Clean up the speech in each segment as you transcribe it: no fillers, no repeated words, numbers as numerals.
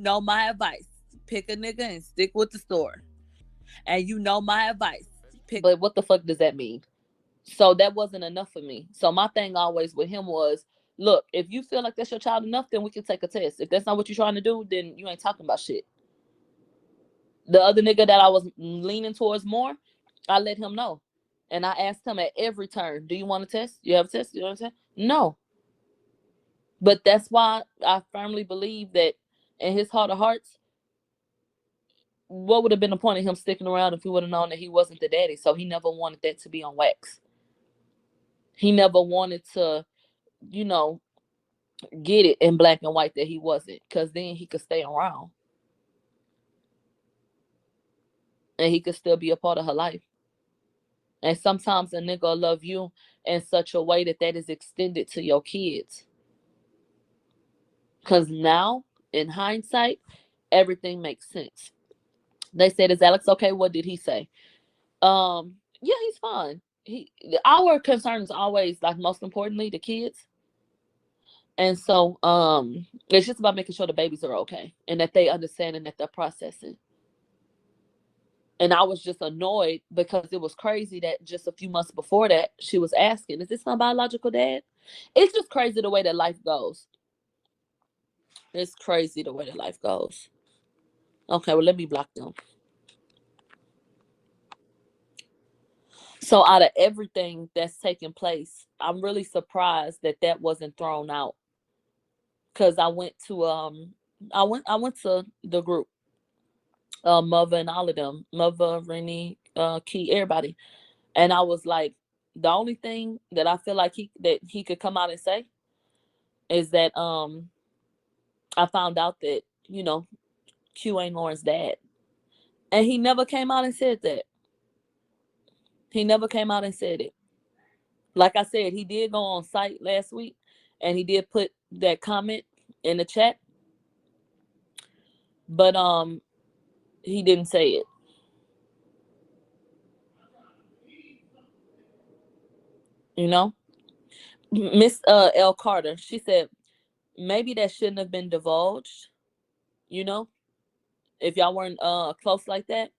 know my advice. Pick a nigga and stick with the story. And you know my advice. But what the fuck does that mean? So that wasn't enough for me. So my thing always with him was, look, if you feel like that's your child enough, then we can take a test. If that's not what you're trying to do, then you ain't talking about shit. The other nigga that I was leaning towards more, I let him know. And I asked him at every turn, do you want a test? You have a test? You want a test? No. But that's why I firmly believe that in his heart of hearts, what would have been the point of him sticking around if he would have known that he wasn't the daddy? So he never wanted that to be on wax. He never wanted to, you know, get it in black and white that he wasn't, because then he could stay around and he could still be a part of her life. And sometimes a nigga will love you in such a way that that is extended to your kids. Because now, in hindsight, everything makes sense. They said, "Is Alex okay? What did he say?" Yeah, he's fine. Our concern is always, like, most importantly, the kids. And so, it's just about making sure the babies are okay and that they understand and that they're processing. And I was just annoyed because it was crazy that just a few months before that, she was asking, "Is this my biological dad?" It's just crazy the way that life goes. It's crazy the way that life goes. Okay, well, let me block them. So, out of everything that's taking place, I'm really surprised that that wasn't thrown out. Cause I went to the group, Mother and all of them, Mother, Rennie, Key, everybody, and I was like, the only thing that I feel like he could come out and say is that I found out that, Q ain't Lauren's dad, and he never came out and said that. He never came out and said it. Like I said, he did go on site last week, and he did put that comment in the chat, but he didn't say it. You know, Miss L Carter, she said maybe that shouldn't have been divulged. You know, if y'all weren't close like that.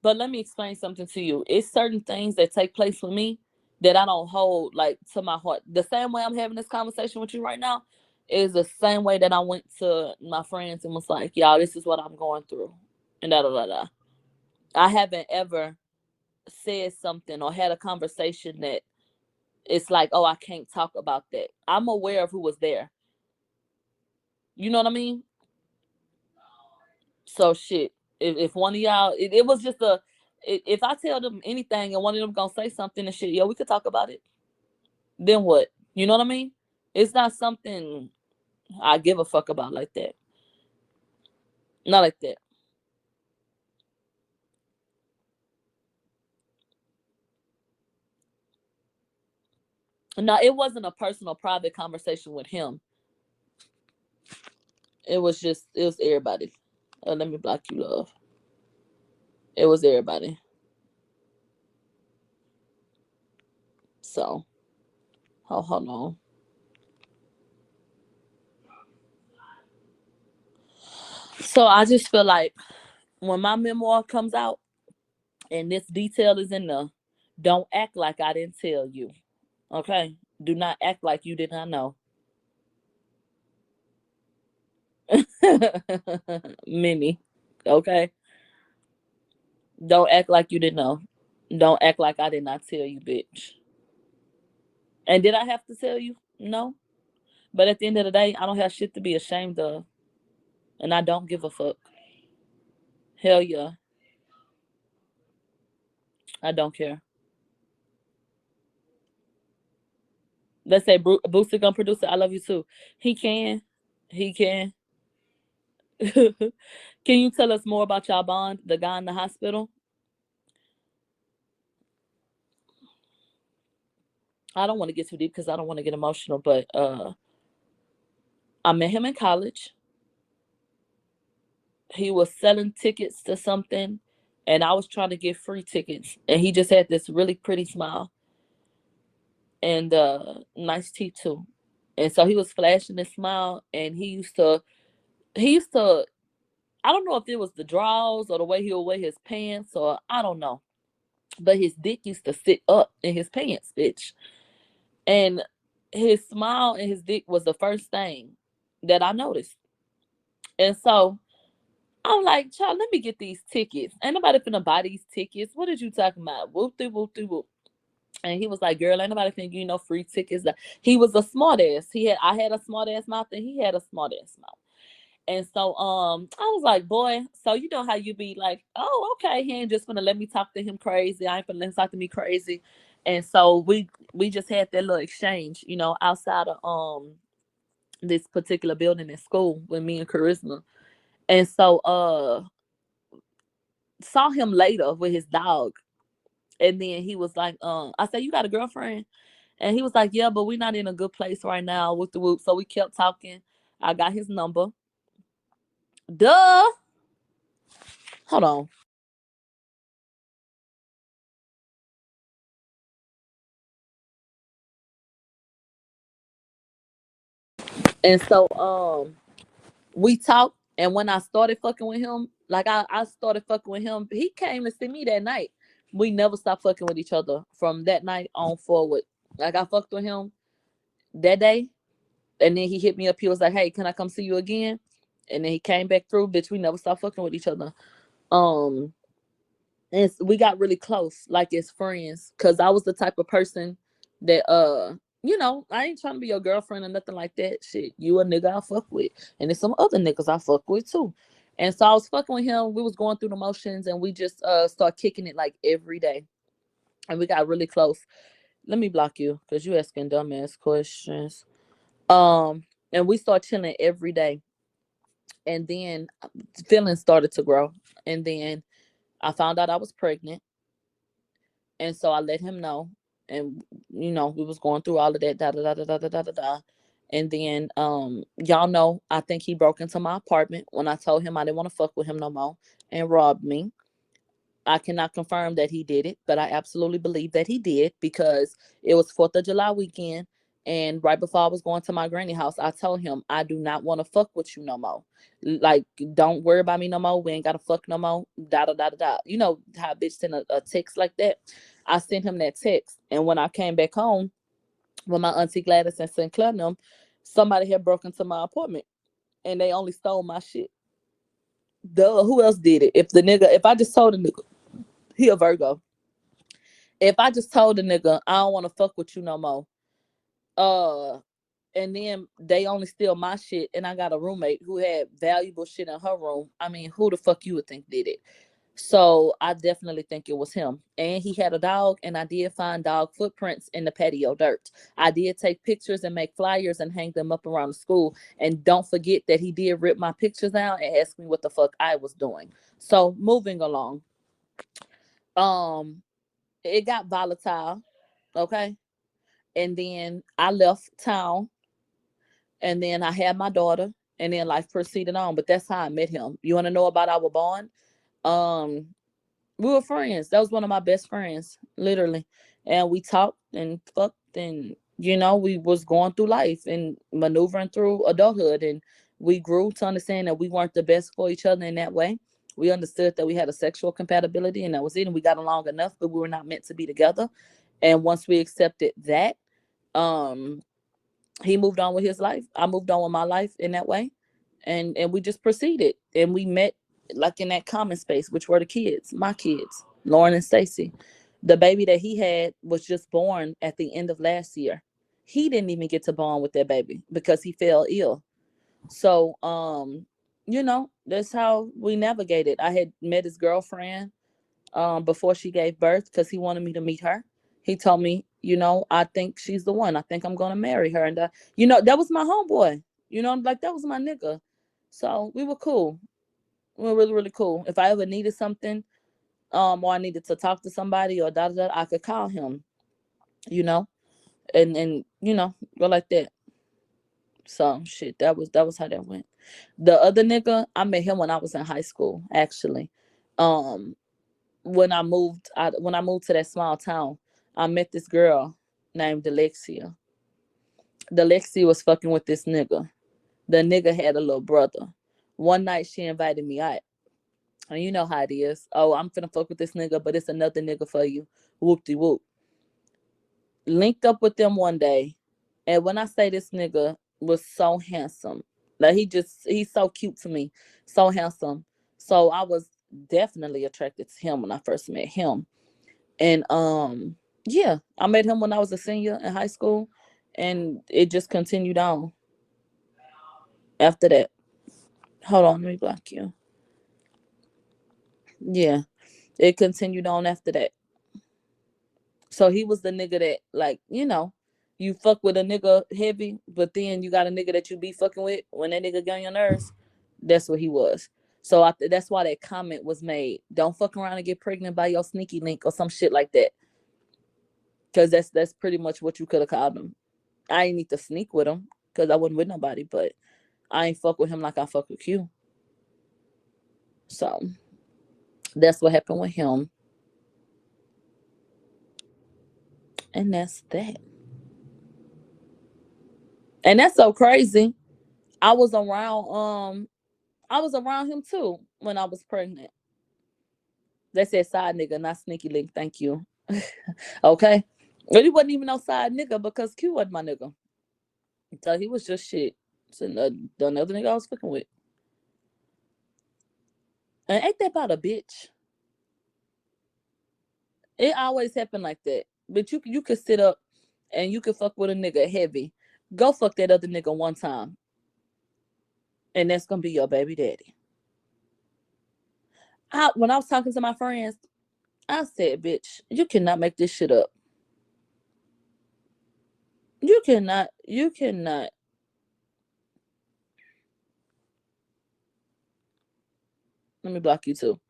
But let me explain something to you. It's certain things that take place with me that I don't hold like to my heart. The same way I'm having this conversation with you right now is the same way that I went to my friends and was like, "Y'all, this is what I'm going through," and da da da da. I haven't ever said something or had a conversation that it's like, "Oh, I can't talk about that." I'm aware of who was there. You know what I mean? So shit. If one of y'all, it was just if I tell them anything and one of them gonna say something and shit, yeah, we could talk about it. Then what? You know what I mean? It's not something I give a fuck about like that. Not like that. No, it wasn't a personal, private conversation with him. It was everybody. Let me block you, love. It was everybody. So, hold on. So I just feel like when my memoir comes out and this detail is in there, don't act like I didn't tell you. Okay? Do not act like you did not know. Many. Okay? Don't act like you didn't know. Don't act like I did not tell you, bitch. And did I have to tell you? No. But at the end of the day, I don't have shit to be ashamed of. And I don't give a fuck. Hell yeah. I don't care. Let's say Booster gonna produce it. I love you too. He can. He can. Can you tell us more about y'all bond, the guy in the hospital? I don't want to get too deep because I don't want to get emotional, but I met him in college. He was selling tickets to something, and I was trying to get free tickets, and he just had this really pretty smile and nice teeth too. And so he was flashing his smile, and he used to I don't know if it was the drawers or the way he would wear his pants, or I don't know. But his dick used to sit up in his pants, bitch. And his smile and his dick was the first thing that I noticed. And so I'm like, child, let me get these tickets. Ain't nobody finna buy these tickets. What are you talking about? Whoop de whoop de whoop. And he was like, girl, ain't nobody finna give you no free tickets. He was a smart ass. I had a smart ass mouth and he had a smart ass mouth. And so I was like, boy, so you know how you be like, oh, okay, he ain't just gonna let me talk to him crazy. I ain't gonna let him talk to me crazy. And so we just had that little exchange, outside of this particular building at school with me and Charisma. And so saw him later with his dog. And then he was like, I said, you got a girlfriend? And he was like, yeah, but we're not in a good place right now with the whoop. So we kept talking. I got his number. Duh. Hold on. And so we talked, and when I started fucking with him, like I started fucking with him, he came to see me that night. We never stopped fucking with each other from that night on forward. Like I fucked with him that day, and then he hit me up. He was like, hey, can I come see you again? And then he came back through, bitch. We never stopped fucking with each other. Um and we got really close, like as friends, because I was the type of person that I ain't trying to be your girlfriend or nothing like that. Shit, you a nigga I fuck with, and there's some other niggas I fuck with too. And so I was fucking with him. We was going through the motions, and we just start kicking it like every day, and we got really close. Let me block you because you asking dumbass questions. And we start chilling every day, and then feelings started to grow, and then I found out I was pregnant. And so I let him know. And we was going through all of that, da da da da da da da da. And then y'all know, I think he broke into my apartment when I told him I didn't want to fuck with him no more and robbed me. I cannot confirm that he did it, but I absolutely believe that he did because it was 4th of July weekend. And right before I was going to my granny house, I told him, I do not want to fuck with you no more. Like, don't worry about me no more. We ain't got to fuck no more. Da da da da da. You know how a bitch send a text like that? I sent him that text. And when I came back home with my auntie Gladys and Sinclair and them, somebody had broken into my apartment and they only stole my shit. Duh, who else did it? If I just told the nigga, he a Virgo. If I just told the nigga I don't want to fuck with you no more, uh, and then they only steal my shit, and I got a roommate who had valuable shit in her room. I mean, who the fuck you would think did it? So I definitely think it was him. And he had a dog, and I did find dog footprints in the patio dirt. I did take pictures and make flyers and hang them up around the school. And don't forget that he did rip my pictures out and ask me what the fuck I was doing. So moving along. Um, it got volatile, okay? And then I left town, and then I had my daughter, and then life proceeded on. But that's how I met him. You want to know about our bond? Um, we were friends. That was one of my best friends, literally. And we talked and fucked, and we was going through life and maneuvering through adulthood, and we grew to understand that we weren't the best for each other in that way. We understood that we had a sexual compatibility, and that was it. And we got along enough, but we were not meant to be together. And once we accepted that, um, he moved on with his life. I moved on with my life in that way, and we just proceeded. And we met like in that common space, which were the kids, my kids, Lauren and Stacy. The baby that he had was just born at the end of last year. He didn't even get to bond with that baby because he fell ill. So that's how we navigated. I had met his girlfriend before she gave birth because he wanted me to meet her. He told me, I think she's the one. I think I'm gonna marry her, and that was my homeboy. Like that was my nigga. So we were cool. We were really, really cool. If I ever needed something, or I needed to talk to somebody or da da da, I could call him. You know, and go like that. So shit, that was how that went. The other nigga, I met him when I was in high school, actually. Um, when I moved to that small town, I met this girl named Alexia. Alexia was fucking with this nigga. The nigga had a little brother. One night she invited me out. And you know how it is. Oh, I'm finna fuck with this nigga, but it's another nigga for you. Whoop de whoop. Linked up with them one day. And when I say this nigga was so handsome, like he's so cute to me. So handsome. So I was definitely attracted to him when I first met him. And yeah, I met him when I was a senior in high school, and it just continued on after that. Hold on, let me block you. Yeah, it continued on after that. So he was the nigga that, like, you fuck with a nigga heavy, but then you got a nigga that you be fucking with when that nigga get on your nerves. That's what he was. So that's why that comment was made. Don't fuck around and get pregnant by your sneaky link or some shit like that. Because that's pretty much what you could have called him. I ain't need to sneak with him because I wasn't with nobody, but I ain't fuck with him like I fuck with you. So that's what happened with him. And that's that. And that's so crazy. I was around I was around him too when I was pregnant. They said side nigga, not sneaky link. Thank you. Okay. But he wasn't even no side nigga because Q wasn't my nigga. So he was just shit. So the another nigga I was fucking with. And ain't that about a bitch? It always happen like that. But you could sit up and you could fuck with a nigga heavy. Go fuck that other nigga one time. And that's gonna be your baby daddy. When I was talking to my friends, I said, bitch, you cannot make this shit up. You cannot. Let me block you too.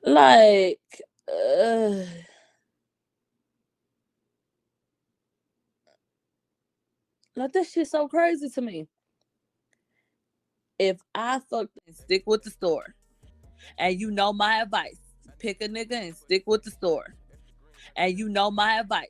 Like, uh, like that shit so crazy to me. If I fuck And stick with the story. And you know my advice. Pick a nigga and stick with the story. And you know my advice.